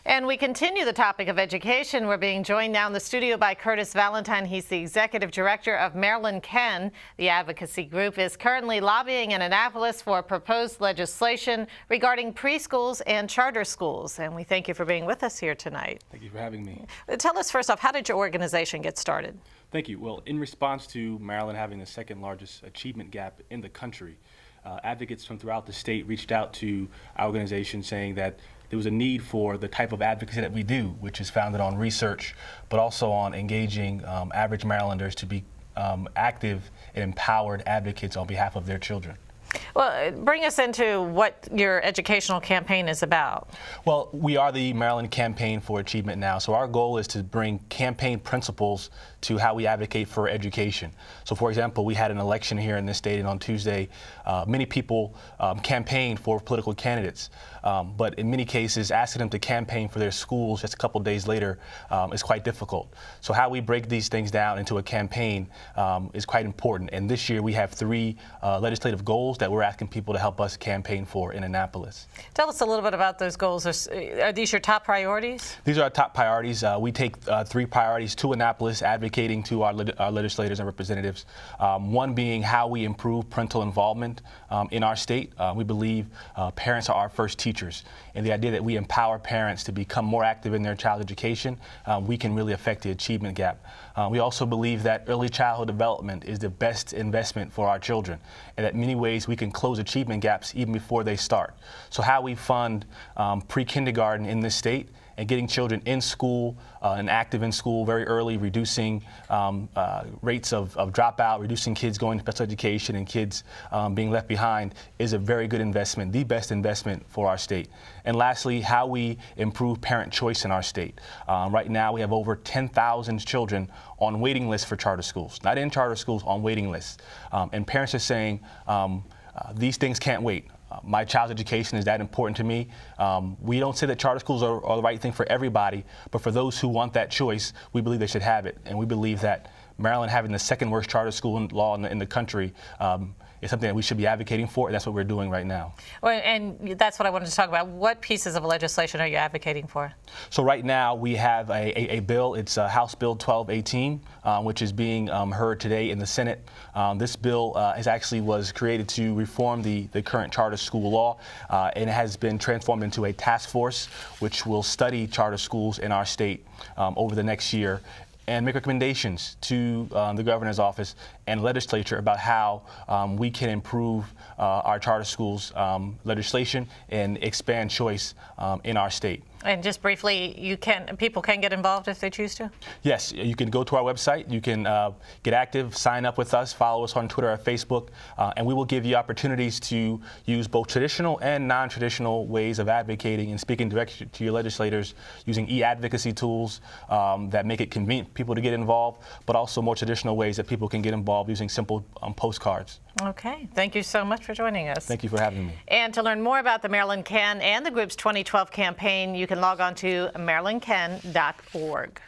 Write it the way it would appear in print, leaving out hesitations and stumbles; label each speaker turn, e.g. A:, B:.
A: And we continue the topic of education. We're being joined now in the studio by Curtis Valentine. He's the Executive Director of MarylandCAN. The advocacy group is currently lobbying in Annapolis for proposed legislation regarding preschools and charter schools. And we thank you for being with us here tonight.
B: Thank you for having me.
A: Tell us first off, how did your organization get started?
B: Thank you. Well, in response to Maryland having the second largest achievement gap in the country, advocates from throughout the state reached out to our organization saying that there was a need for the type of advocacy that we do, which is founded on research, but also on engaging average Marylanders to be active and empowered advocates on behalf of their children.
A: Well, bring us into what your educational campaign is about.
B: Well, we are the Maryland Campaign for Achievement Now. So our goal is to bring campaign principles to how we advocate for education. So for example, we had an election here in this state, and on Tuesday, many people campaigned for political candidates. But in many cases, asking them to campaign for their schools just a couple days later is quite difficult. So how we break these things down into a campaign is quite important. And this year we have 3 legislative goals that we're asking people to help us campaign for in Annapolis.
A: Tell us a little bit about those goals. Are these your top priorities?
B: These are our top priorities. We take 3 priorities to Annapolis, advocating to our legislators and representatives. One being how we improve parental involvement in our state. We believe parents are our first teachers, and the idea that we empower parents to become more active in their child's education, we can really affect the achievement gap. We also believe that early childhood development is the best investment for our children, and that in many ways we can close achievement gaps even before they start. So how we fund pre-kindergarten in this state and getting children in school and active in school very early, reducing rates of dropout, reducing kids going to special education and kids being left behind is a very good investment, the best investment for our state. And lastly, how we improve parent choice in our state. Right now we have over 10,000 children on waiting lists for charter schools, not in charter schools, on waiting lists. And parents are saying these things can't wait. My child's education is that important to me. We don't say that charter schools are the right thing for everybody, but for those who want that choice, we believe they should have it. And we believe that Maryland having the second worst charter school law in the country is something that we should be advocating for, and that's what we're doing right now.
A: Well, and that's what I wanted to talk about. What pieces of legislation are you advocating for?
B: So right now we have a bill. It's House Bill 1218, which is being heard today in the Senate. This bill was created to reform the current charter school law, and it has been transformed into a task force which will study charter schools in our state over the next year and make recommendations to the governor's office and legislature about how we can improve our charter schools legislation and expand choice in our state.
A: And just briefly, people can get involved if they choose to?
B: Yes, you can go to our website, you can get active, sign up with us, follow us on Twitter or Facebook, and we will give you opportunities to use both traditional and non-traditional ways of advocating and speaking directly to your legislators using e-advocacy tools that make it convenient for people to get involved, but also more traditional ways that people can get involved using simple postcards.
A: Okay, thank you so much for joining us.
B: Thank you for having me.
A: And to learn more about the MarylandCAN and the group's 2012 campaign, you can log on to MarylandCAN.org.